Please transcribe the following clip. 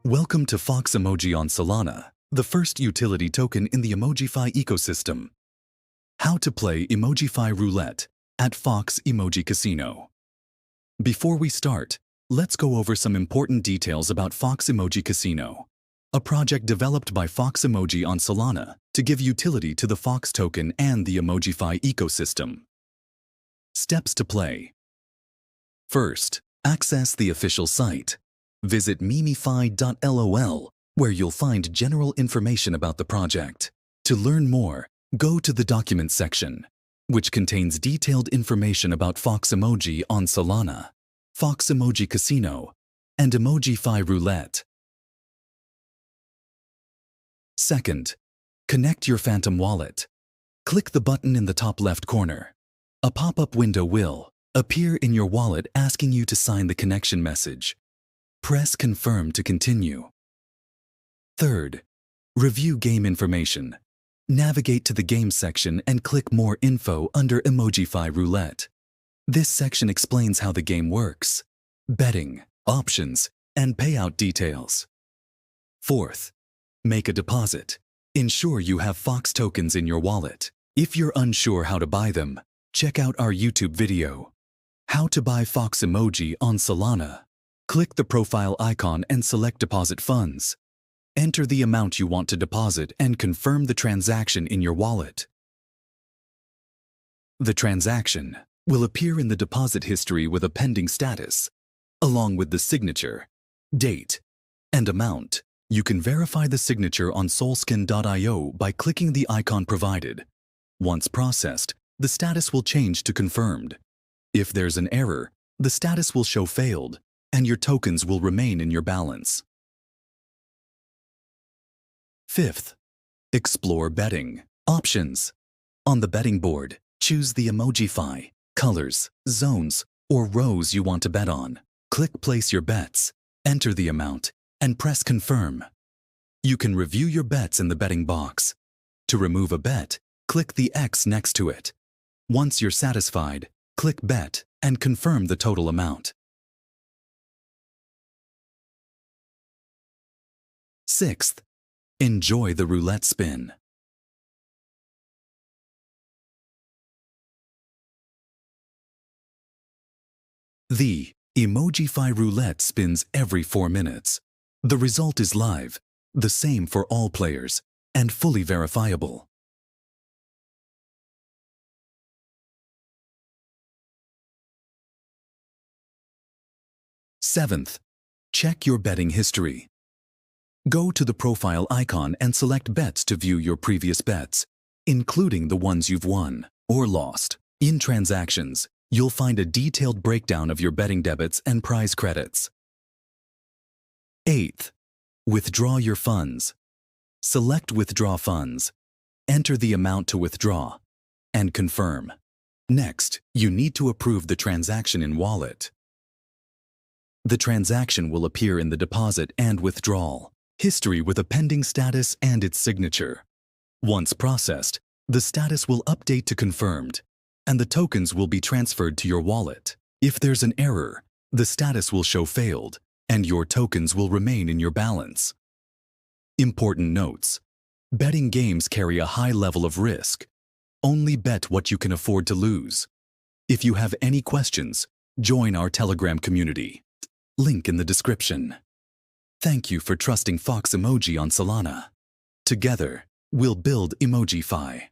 Welcome to Fox Emoji on Solana, the first utility token in the EmojiFi ecosystem. How to play EmojiFi Roulette at Fox Emoji Casino. Before we start, let's go over some important details about Fox Emoji Casino, a project developed by Fox Emoji on Solana to give utility to the Fox token and the EmojiFi ecosystem. Steps to play. First, access the official site. Visit EmojiFi.lol, where you'll find general information about the project. To learn more, go to the Documents section, which contains detailed information about Fox Emoji on Solana, Fox Emoji Casino, and EmojiFi Roulette. Second, connect your Phantom wallet. Click the button in the top left corner. A pop-up window will appear in your wallet asking you to sign the connection message. Press Confirm to continue. Third, review game information. Navigate to the Game section and click More Info under EmojiFi Roulette. This section explains how the game works, betting, options, and payout details. Fourth, make a deposit. Ensure you have Fox tokens in your wallet. If you're unsure how to buy them, check out our YouTube video, How to Buy Fox Emoji on Solana. Click the profile icon and select Deposit Funds. Enter the amount you want to deposit and confirm the transaction in your wallet. The transaction will appear in the deposit history with a pending status, along with the signature, date, and amount. You can verify the signature on Solskin.io by clicking the icon provided. Once processed, the status will change to confirmed. If there's an error, the status will show failed, and your tokens will remain in your balance. Fifth, explore betting options. On the betting board, choose the EmojiFi, colors, zones, or rows you want to bet on. Click Place Your Bets, enter the amount, and press Confirm. You can review your bets in the betting box. To remove a bet, click the X next to it. Once you're satisfied, click Bet and confirm the total amount. Sixth, enjoy the roulette spin. The EmojiFi Roulette spins every 4 minutes. The result is live, the same for all players, and fully verifiable. Seventh, check your betting history. Go to the profile icon and select Bets to view your previous bets, including the ones you've won or lost. In Transactions, you'll find a detailed breakdown of your betting debits and prize credits. Eighth, withdraw your funds. Select Withdraw Funds, enter the amount to withdraw, and confirm. Next, you need to approve the transaction in Wallet. The transaction will appear in the deposit and withdrawal history with a pending status and its signature. Once processed, the status will update to confirmed, and the tokens will be transferred to your wallet. If there's an error, the status will show failed, and your tokens will remain in your balance. Important notes: betting games carry a high level of risk. Only bet what you can afford to lose. If you have any questions, join our Telegram community. Link in the description. Thank you for trusting Fox Emoji on Solana. Together, we'll build EmojiFi.